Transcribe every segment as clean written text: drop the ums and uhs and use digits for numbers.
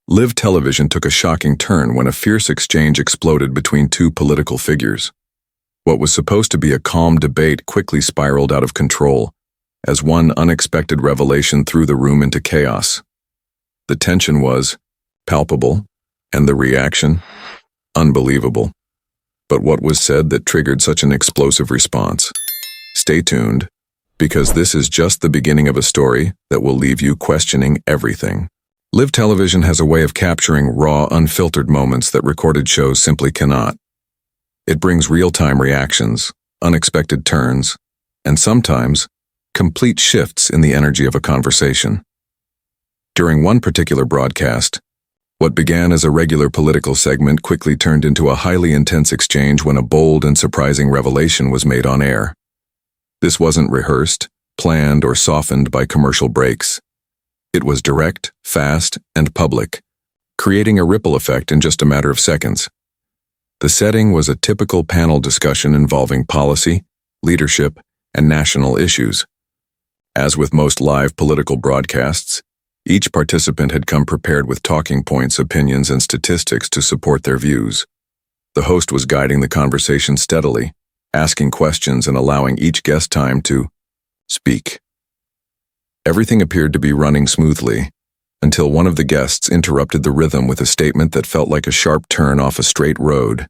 Live television took a shocking turn when a fierce exchange exploded between two political figures. What was supposed to be a calm debate quickly spiraled out of control, as one unexpected revelation threw the room into chaos. The tension was palpable, and the reaction unbelievable. But what was said that triggered such an explosive response? Stay tuned, because this is just the beginning of a story that will leave you questioning everything. Live television has a way of capturing raw, unfiltered moments that recorded shows simply cannot. It brings real-time reactions, unexpected turns, and sometimes complete shifts in the energy of a conversation. During one particular broadcast, what began as a regular political segment quickly turned into a highly intense exchange when a bold and surprising revelation was made on air. This wasn't rehearsed, planned, or softened by commercial breaks. It was direct, fast, and public, creating a ripple effect in just a matter of seconds. The setting was a typical panel discussion involving policy, leadership, and national issues. As with most live political broadcasts, each participant had come prepared with talking points, opinions, and statistics to support their views. The host was guiding the conversation steadily, asking questions and allowing each guest time to speak. Everything appeared to be running smoothly, until one of the guests interrupted the rhythm with a statement that felt like a sharp turn off a straight road.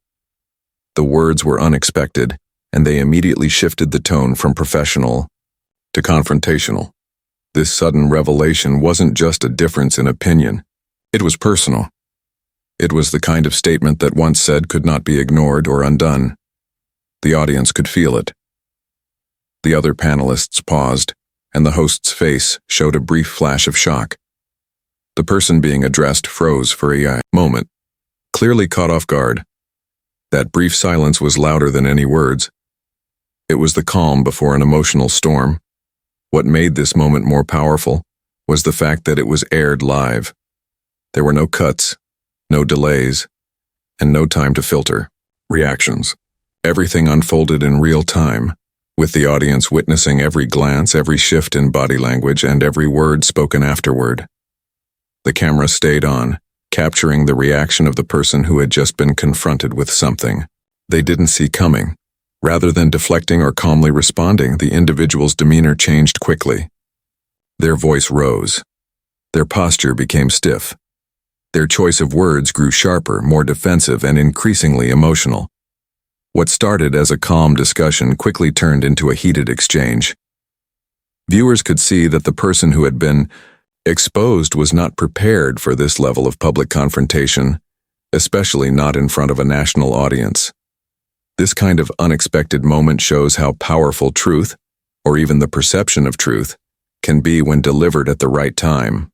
The words were unexpected, and they immediately shifted the tone from professional to confrontational. This sudden revelation wasn't just a difference in opinion, it was personal. It was the kind of statement that once said could not be ignored or undone. The audience could feel it. The other panelists paused, and the host's face showed a brief flash of shock. The person being addressed froze for a moment, clearly caught off guard. That brief silence was louder than any words. It was the calm before an emotional storm. What made this moment more powerful was the fact that it was aired live. There were no cuts, no delays, and no time to filter reactions. Everything unfolded in real time, with the audience witnessing every glance, every shift in body language, and every word spoken afterward. The camera stayed on, capturing the reaction of the person who had just been confronted with something they didn't see coming. Rather than deflecting or calmly responding, the individual's demeanor changed quickly. Their voice rose. Their posture became stiff. Their choice of words grew sharper, more defensive, and increasingly emotional. What started as a calm discussion quickly turned into a heated exchange. Viewers could see that the person who had been exposed was not prepared for this level of public confrontation, especially not in front of a national audience. This kind of unexpected moment shows how powerful truth, or even the perception of truth, can be when delivered at the right time.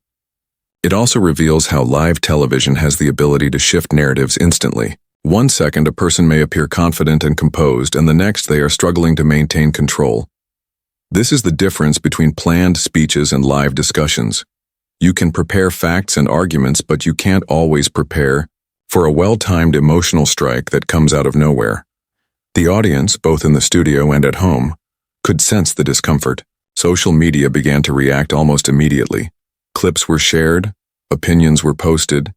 It also reveals how live television has the ability to shift narratives instantly. 1 second a person may appear confident and composed, and the next they are struggling to maintain control. This is the difference between planned speeches and live discussions. You can prepare facts and arguments, but you can't always prepare for a well-timed emotional strike that comes out of nowhere. The audience, both in the studio and at home, could sense the discomfort. Social media began to react almost immediately. Clips were shared, opinions were posted,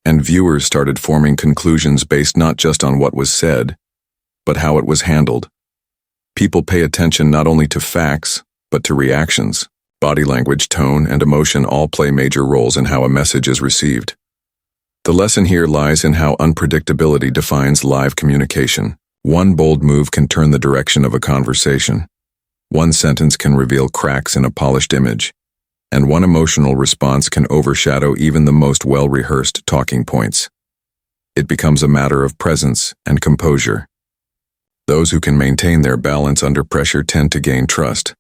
and viewers started forming conclusions based not just on what was said, but how it was handled. People pay attention not only to facts, but to reactions. Body language, tone, and emotion all play major roles in how a message is received. The lesson here lies in how unpredictability defines live communication. One bold move can turn the direction of a conversation. One sentence can reveal cracks in a polished image. And one emotional response can overshadow even the most well-rehearsed talking points. It becomes a matter of presence and composure. Those who can maintain their balance under pressure tend to gain trust.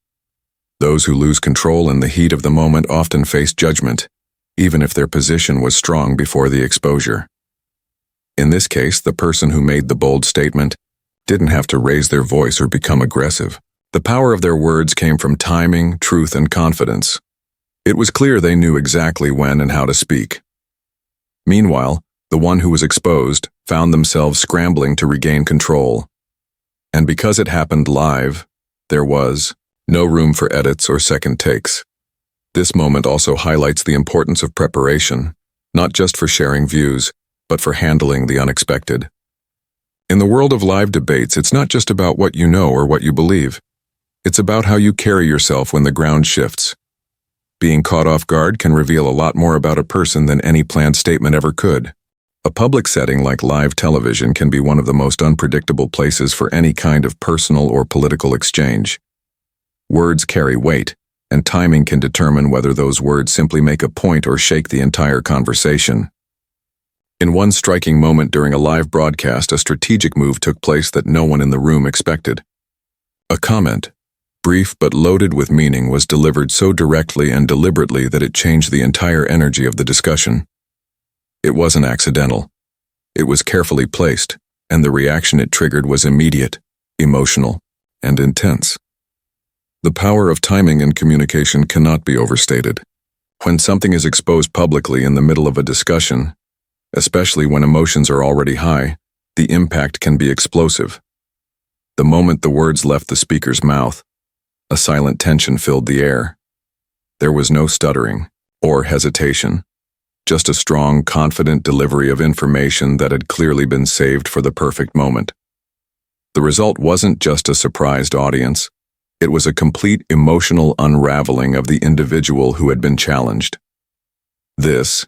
Those who lose control in the heat of the moment often face judgment, even if their position was strong before the exposure. In this case, the person who made the bold statement didn't have to raise their voice or become aggressive. The power of their words came from timing, truth, and confidence. It was clear they knew exactly when and how to speak. Meanwhile, the one who was exposed found themselves scrambling to regain control. And because it happened live, there was no room for edits or second takes. This moment also highlights the importance of preparation, not just for sharing views, but for handling the unexpected. In the world of live debates, it's not just about what you know or what you believe. It's about how you carry yourself when the ground shifts. Being caught off guard can reveal a lot more about a person than any planned statement ever could. A public setting like live television can be one of the most unpredictable places for any kind of personal or political exchange. Words carry weight, and timing can determine whether those words simply make a point or shake the entire conversation. In one striking moment during a live broadcast, a strategic move took place that no one in the room expected. A comment, brief but loaded with meaning, was delivered so directly and deliberately that it changed the entire energy of the discussion. It wasn't accidental. It was carefully placed, and the reaction it triggered was immediate, emotional, and intense. The power of timing in communication cannot be overstated. When something is exposed publicly in the middle of a discussion, especially when emotions are already high, the impact can be explosive. The moment the words left the speaker's mouth, a silent tension filled the air. There was no stuttering or hesitation, just a strong, confident delivery of information that had clearly been saved for the perfect moment. The result wasn't just a surprised audience. It was a complete emotional unraveling of the individual who had been challenged. This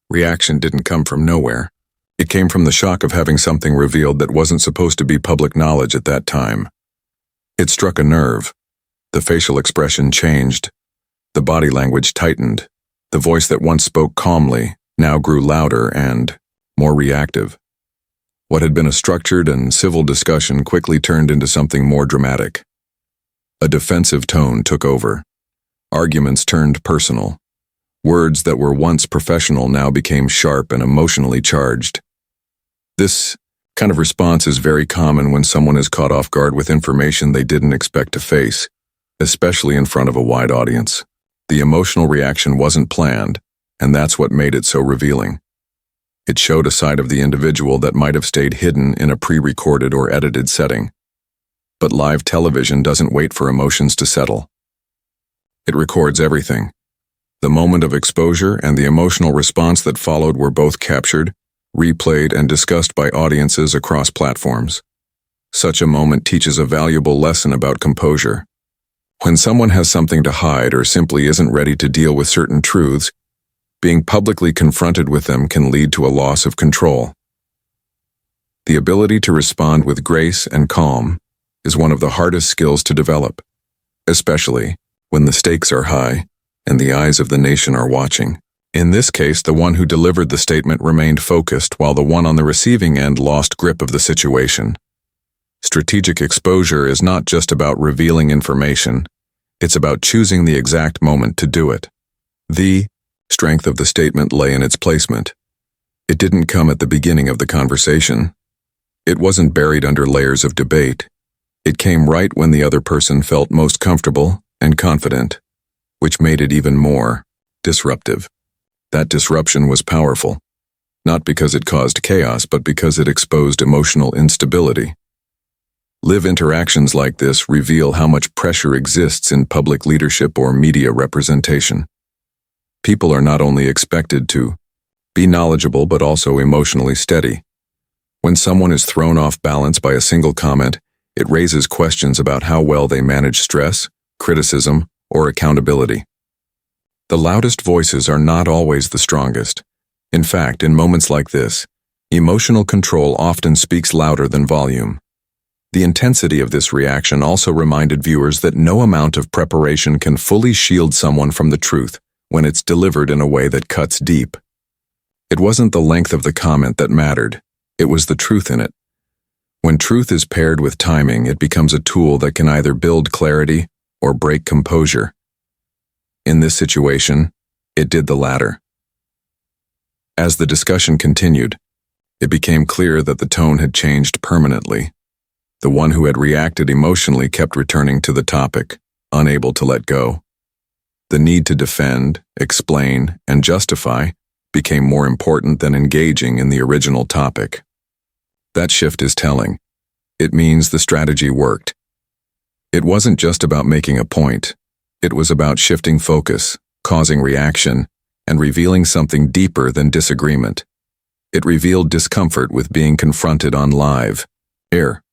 reaction didn't come from nowhere. It came from the shock of having something revealed that wasn't supposed to be public knowledge at that time. It struck a nerve. The facial expression changed. The body language tightened. The voice that once spoke calmly now grew louder and more reactive. What had been a structured and civil discussion quickly turned into something more dramatic. A defensive tone took over. Arguments turned personal. Words that were once professional now became sharp and emotionally charged. This kind of response is very common when someone is caught off guard with information they didn't expect to face, especially in front of a wide audience. The emotional reaction wasn't planned, and that's what made it so revealing. It showed a side of the individual that might have stayed hidden in a pre-recorded or edited setting. But live television doesn't wait for emotions to settle. It records everything. The moment of exposure and the emotional response that followed were both captured, replayed, and discussed by audiences across platforms. Such a moment teaches a valuable lesson about composure. When someone has something to hide or simply isn't ready to deal with certain truths, being publicly confronted with them can lead to a loss of control. The ability to respond with grace and calm is one of the hardest skills to develop, especially when the stakes are high and the eyes of the nation are watching. In this case, the one who delivered the statement remained focused while the one on the receiving end lost grip of the situation. Strategic exposure is not just about revealing information, it's about choosing the exact moment to do it. The strength of the statement lay in its placement. It didn't come at the beginning of the conversation. It wasn't buried under layers of debate. It came right when the other person felt most comfortable and confident, which made it even more disruptive. That disruption was powerful, not because it caused chaos, but because it exposed emotional instability. Live interactions like this reveal how much pressure exists in public leadership or media representation. People are not only expected to be knowledgeable but also emotionally steady. When someone is thrown off balance by a single comment, it raises questions about how well they manage stress, criticism, or accountability. The loudest voices are not always the strongest. In fact, in moments like this, emotional control often speaks louder than volume. The intensity of this reaction also reminded viewers that no amount of preparation can fully shield someone from the truth when it's delivered in a way that cuts deep. It wasn't the length of the comment that mattered, it was the truth in it. When truth is paired with timing, it becomes a tool that can either build clarity or break composure. In this situation, it did the latter. As the discussion continued, it became clear that the tone had changed permanently. The one who had reacted emotionally kept returning to the topic, unable to let go. The need to defend, explain, and justify became more important than engaging in the original topic. That shift is telling. It means the strategy worked. It wasn't just about making a point. It was about shifting focus, causing reaction, and revealing something deeper than disagreement. It revealed discomfort with being confronted on live air.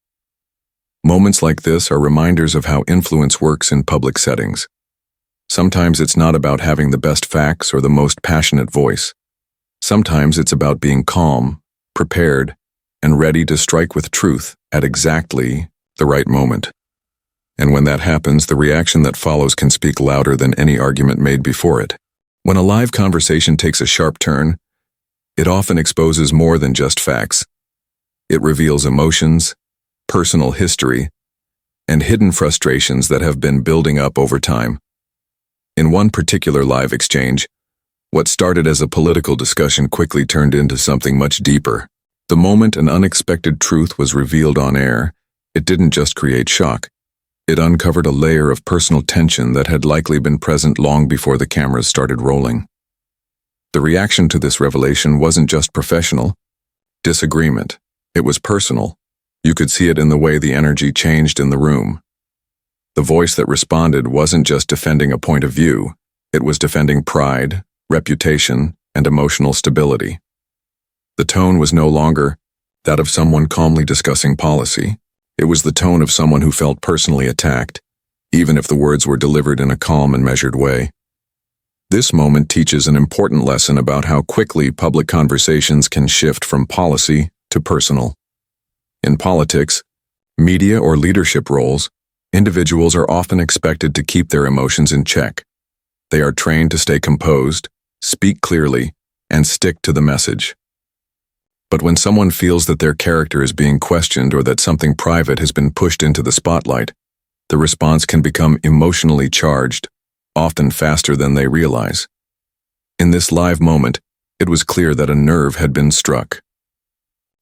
Moments like this are reminders of how influence works in public settings. Sometimes it's not about having the best facts or the most passionate voice. Sometimes it's about being calm, prepared, and ready to strike with truth at exactly the right moment. And when that happens, the reaction that follows can speak louder than any argument made before it. When a live conversation takes a sharp turn, it often exposes more than just facts. It reveals emotions, personal history, and hidden frustrations that have been building up over time. In one particular live exchange, what started as a political discussion quickly turned into something much deeper. The moment an unexpected truth was revealed on air, it didn't just create shock. It uncovered a layer of personal tension that had likely been present long before the cameras started rolling. The reaction to this revelation wasn't just professional disagreement. It was personal. You could see it in the way the energy changed in the room. The voice that responded wasn't just defending a point of view, it was defending pride, reputation, and emotional stability. The tone was no longer that of someone calmly discussing policy. It was the tone of someone who felt personally attacked, even if the words were delivered in a calm and measured way. This moment teaches an important lesson about how quickly public conversations can shift from policy to personal. In politics, media, or leadership roles, individuals are often expected to keep their emotions in check. They are trained to stay composed, speak clearly, and stick to the message. But when someone feels that their character is being questioned or that something private has been pushed into the spotlight, the response can become emotionally charged, often faster than they realize. In this live moment, it was clear that a nerve had been struck.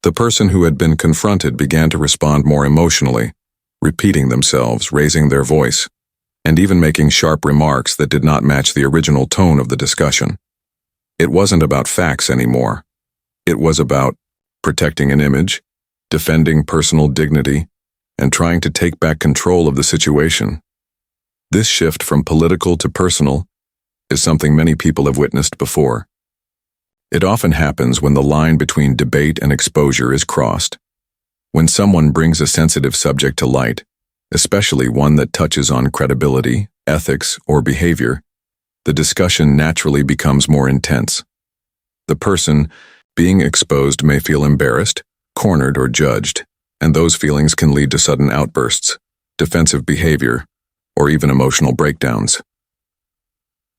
The person who had been confronted began to respond more emotionally, repeating themselves, raising their voice, and even making sharp remarks that did not match the original tone of the discussion. It wasn't about facts anymore. It was about protecting an image, defending personal dignity, and trying to take back control of the situation. This shift from political to personal is something many people have witnessed before. It often happens when the line between debate and exposure is crossed. When someone brings a sensitive subject to light, especially one that touches on credibility, ethics, or behavior, the discussion naturally becomes more intense. The person being exposed may feel embarrassed, cornered, or judged, and those feelings can lead to sudden outbursts, defensive behavior, or even emotional breakdowns.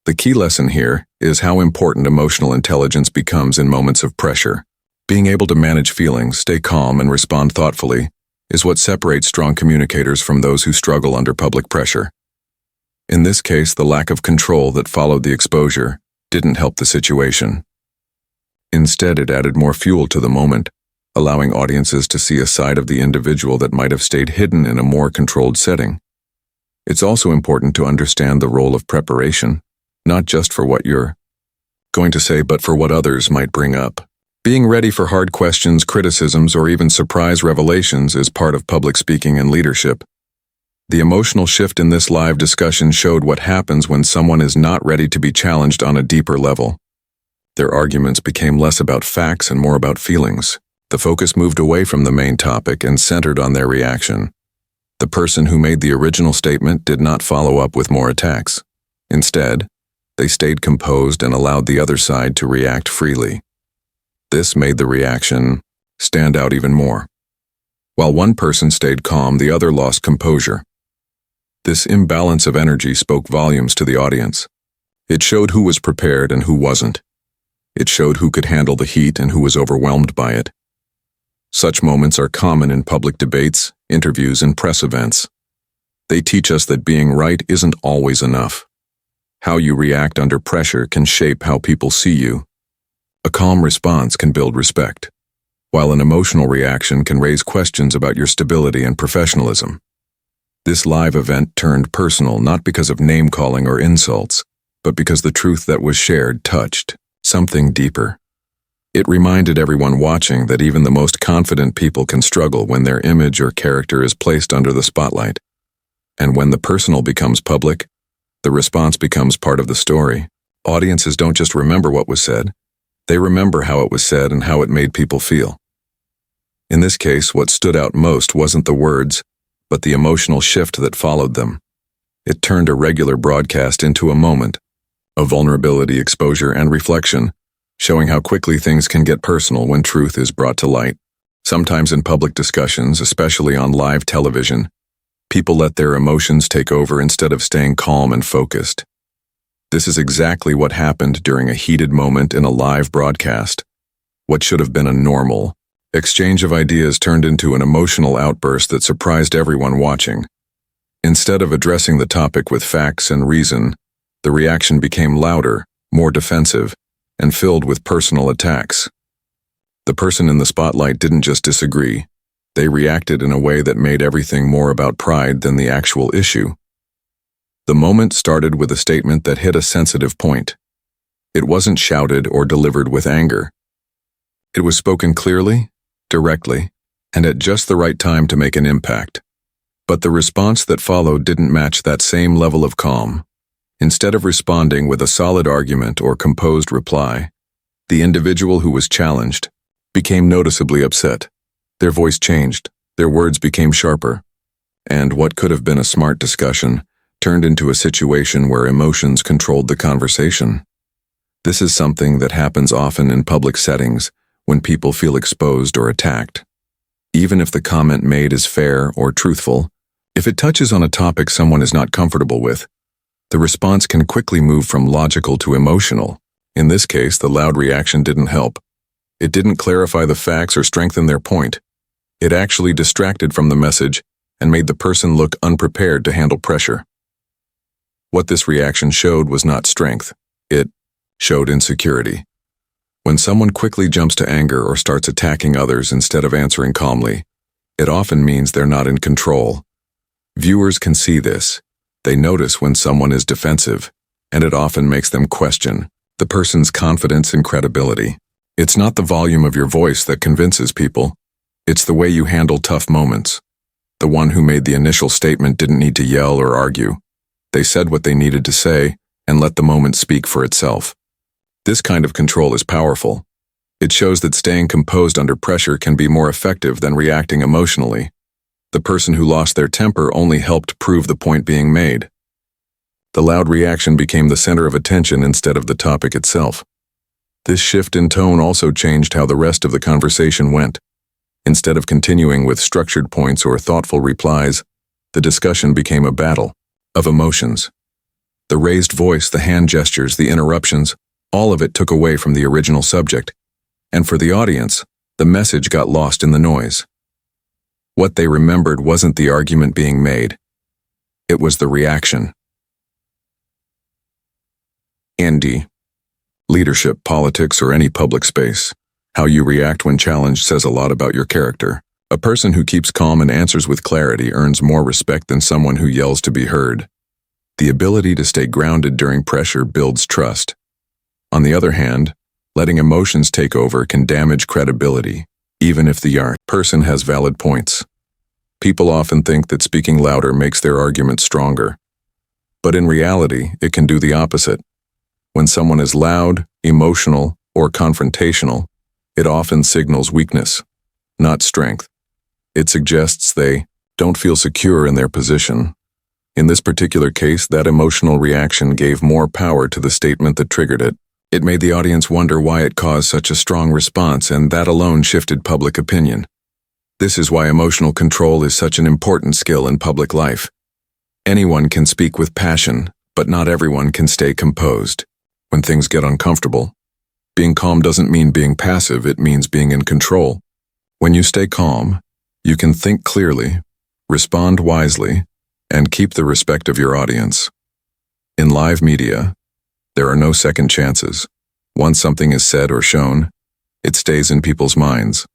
The key lesson here is how important emotional intelligence becomes in moments of pressure. Being able to manage feelings, stay calm, and respond thoughtfully is what separates strong communicators from those who struggle under public pressure. In this case, the lack of control that followed the exposure didn't help the situation. Instead, it added more fuel to the moment, allowing audiences to see a side of the individual that might have stayed hidden in a more controlled setting. It's also important to understand the role of preparation, not just for what you're going to say, but for what others might bring up. Being ready for hard questions, criticisms, or even surprise revelations is part of public speaking and leadership. The emotional shift in this live discussion showed what happens when someone is not ready to be challenged on a deeper level. Their arguments became less about facts and more about feelings. The focus moved away from the main topic and centered on their reaction. The person who made the original statement did not follow up with more attacks. Instead, they stayed composed and allowed the other side to react freely. This made the reaction stand out even more. While one person stayed calm, the other lost composure. This imbalance of energy spoke volumes to the audience. It showed who was prepared and who wasn't. It showed who could handle the heat and who was overwhelmed by it. Such moments are common in public debates, interviews, and press events. They teach us that being right isn't always enough. How you react under pressure can shape how people see you. A calm response can build respect, while an emotional reaction can raise questions about your stability and professionalism. This live event turned personal not because of name-calling or insults, but because the truth that was shared touched something deeper. It reminded everyone watching that even the most confident people can struggle when their image or character is placed under the spotlight. And when the personal becomes public, the response becomes part of the story. Audiences don't just remember what was said, they remember how it was said and how it made people feel. In this case, what stood out most wasn't the words, but the emotional shift that followed them. It turned a regular broadcast into a moment of vulnerability, exposure, and reflection, showing how quickly things can get personal when truth is brought to light. Sometimes in public discussions, especially on live television, people let their emotions take over instead of staying calm and focused. This is exactly what happened during a heated moment in a live broadcast. What should have been a normal exchange of ideas turned into an emotional outburst that surprised everyone watching. Instead of addressing the topic with facts and reason, the reaction became louder, more defensive, and filled with personal attacks. The person in the spotlight didn't just disagree, they reacted in a way that made everything more about pride than the actual issue. The moment started with a statement that hit a sensitive point. It wasn't shouted or delivered with anger. It was spoken clearly, directly, and at just the right time to make an impact. But the response that followed didn't match that same level of calm. Instead of responding with a solid argument or composed reply, the individual who was challenged became noticeably upset. Their voice changed, their words became sharper, and what could have been a smart discussion turned into a situation where emotions controlled the conversation. This is something that happens often in public settings when people feel exposed or attacked. Even if the comment made is fair or truthful, if it touches on a topic someone is not comfortable with, the response can quickly move from logical to emotional. In this case, the loud reaction didn't help. It didn't clarify the facts or strengthen their point. It actually distracted from the message and made the person look unprepared to handle pressure. What this reaction showed was not strength. It showed insecurity. When someone quickly jumps to anger or starts attacking others instead of answering calmly, it often means they're not in control. Viewers can see this. They notice when someone is defensive, and it often makes them question the person's confidence and credibility. It's not the volume of your voice that convinces people. It's the way you handle tough moments. The one who made the initial statement didn't need to yell or argue. They said what they needed to say and let the moment speak for itself. This kind of control is powerful. It shows that staying composed under pressure can be more effective than reacting emotionally. The person who lost their temper only helped prove the point being made. The loud reaction became the center of attention instead of the topic itself. This shift in tone also changed how the rest of the conversation went. Instead of continuing with structured points or thoughtful replies, the discussion became a battle of emotions. The raised voice, the hand gestures, the interruptions, all of it took away from the original subject. And for the audience, the message got lost in the noise. What they remembered wasn't the argument being made. It was the reaction. ND. Leadership, politics, or any public space. How you react when challenged says a lot about your character. A person who keeps calm and answers with clarity earns more respect than someone who yells to be heard. The ability to stay grounded during pressure builds trust. On the other hand, letting emotions take over can damage credibility, even if the person has valid points. People often think that speaking louder makes their argument stronger. But in reality, it can do the opposite. When someone is loud, emotional, or confrontational, it often signals weakness, not strength. It suggests they don't feel secure in their position. In this particular case, that emotional reaction gave more power to the statement that triggered it. It made the audience wonder why it caused such a strong response, and that alone shifted public opinion. This is why emotional control is such an important skill in public life. Anyone can speak with passion, but not everyone can stay composed. When things get uncomfortable, being calm doesn't mean being passive, it means being in control. When you stay calm, you can think clearly, respond wisely, and keep the respect of your audience. In live media, there are no second chances. Once something is said or shown, it stays in people's minds.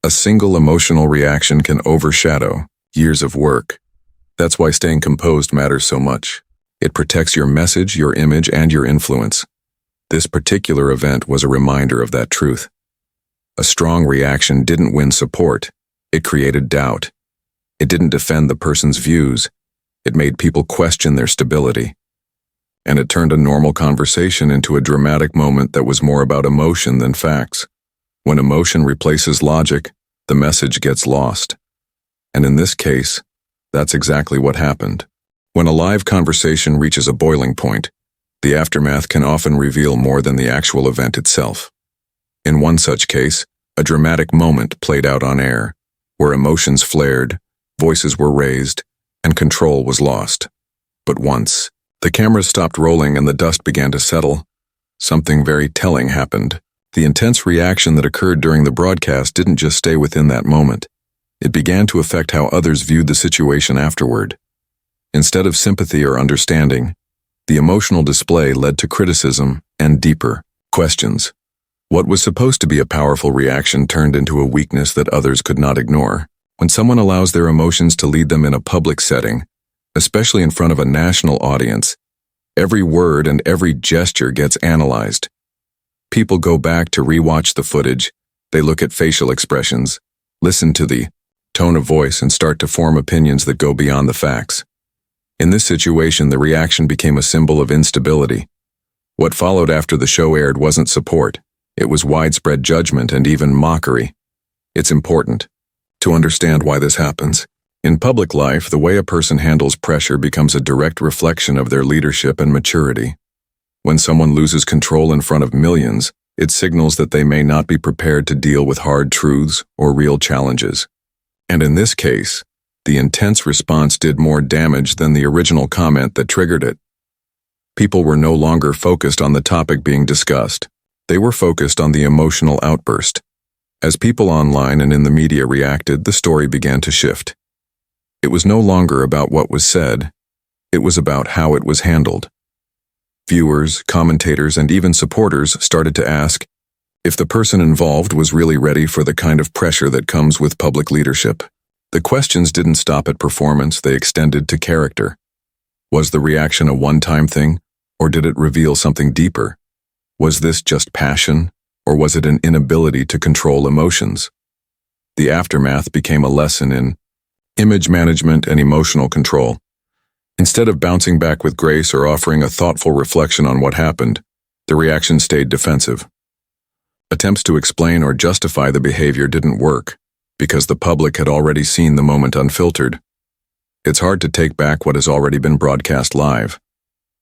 A single emotional reaction can overshadow years of work. That's why staying composed matters so much. It protects your message, your image, and your influence. This particular event was a reminder of that truth. A strong reaction didn't win support. It created doubt. It didn't defend the person's views. It made people question their stability. and it turned a normal conversation into a dramatic moment that was more about emotion than facts. When emotion replaces logic, the message gets lost. And in this case, that's exactly what happened. When a live conversation reaches a boiling point, the aftermath can often reveal more than the actual event itself. In one such case, a dramatic moment played out on air, where emotions flared, voices were raised, and control was lost. But once the cameras stopped rolling and the dust began to settle, something very telling happened. The intense reaction that occurred during the broadcast didn't just stay within that moment. It began to affect how others viewed the situation afterward. Instead of sympathy or understanding, the emotional display led to criticism and deeper questions. What was supposed to be a powerful reaction turned into a weakness that others could not ignore. When someone allows their emotions to lead them in a public setting, especially in front of a national audience, every word and every gesture gets analyzed. People go back to rewatch the footage, they look at facial expressions, listen to the tone of voice, and start to form opinions that go beyond the facts. In this situation, the reaction became a symbol of instability. What followed after the show aired wasn't support. It was widespread judgment and even mockery. It's important to understand why this happens. In public life, the way a person handles pressure becomes a direct reflection of their leadership and maturity. When someone loses control in front of millions, it signals that they may not be prepared to deal with hard truths or real challenges. And in this case, the intense response did more damage than the original comment that triggered it. People were no longer focused on the topic being discussed. They were focused on the emotional outburst. As people online and in the media reacted, the story began to shift. It was no longer about what was said. It was about how it was handled. Viewers, commentators, and even supporters started to ask if the person involved was really ready for the kind of pressure that comes with public leadership. The questions didn't stop at performance, they extended to character. Was the reaction a one-time thing, or did it reveal something deeper? Was this just passion, or was it an inability to control emotions? The aftermath became a lesson in image management and emotional control. Instead of bouncing back with grace or offering a thoughtful reflection on what happened, the reaction stayed defensive. Attempts to explain or justify the behavior didn't work, because the public had already seen the moment unfiltered. It's hard to take back what has already been broadcast live.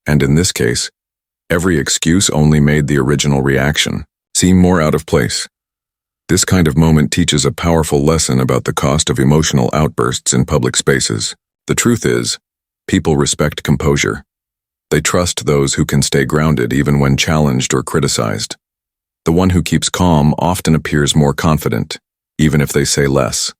And in this case, every excuse only made the original reaction seem more out of place. This kind of moment teaches a powerful lesson about the cost of emotional outbursts in public spaces. The truth is, people respect composure. They trust those who can stay grounded even when challenged or criticized. The one who keeps calm often appears more confident, even if they say less.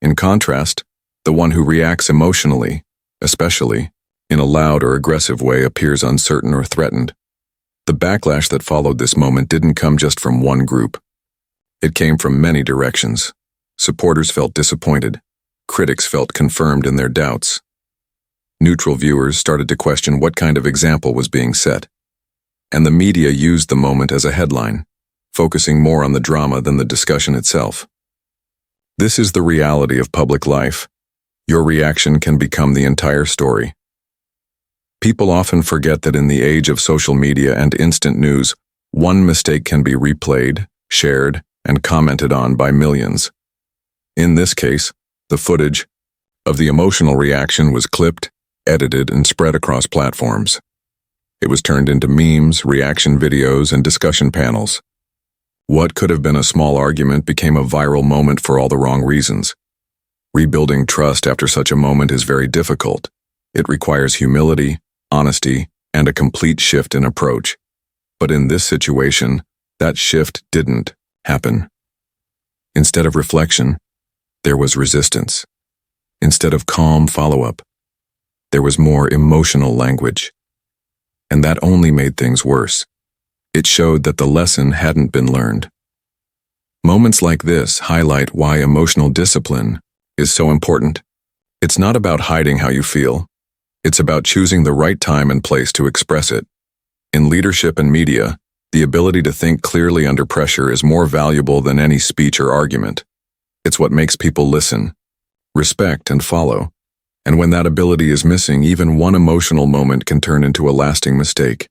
In contrast, the one who reacts emotionally, especially in a loud or aggressive way, appears uncertain or threatened. The backlash that followed this moment didn't come just from one group. It came from many directions. Supporters felt disappointed. Critics felt confirmed in their doubts. Neutral viewers started to question what kind of example was being set. And the media used the moment as a headline, focusing more on the drama than the discussion itself. This is the reality of public life. Your reaction can become the entire story. People often forget that in the age of social media and instant news, one mistake can be replayed, shared, and commented on by millions. In this case, the footage of the emotional reaction was clipped, edited, and spread across platforms. It was turned into memes, reaction videos, and discussion panels. What could have been a small argument became a viral moment for all the wrong reasons. Rebuilding trust after such a moment is very difficult. It requires humility, honesty, and a complete shift in approach. But in this situation, that shift didn't happen. Instead of reflection, there was resistance. Instead of calm follow-up, there was more emotional language. And that only made things worse. It showed that the lesson hadn't been learned. Moments like this highlight why emotional discipline is so important. It's not about hiding how you feel. It's about choosing the right time and place to express it. In leadership and media, the ability to think clearly under pressure is more valuable than any speech or argument. It's what makes people listen, respect, and follow. And when that ability is missing, even one emotional moment can turn into a lasting mistake.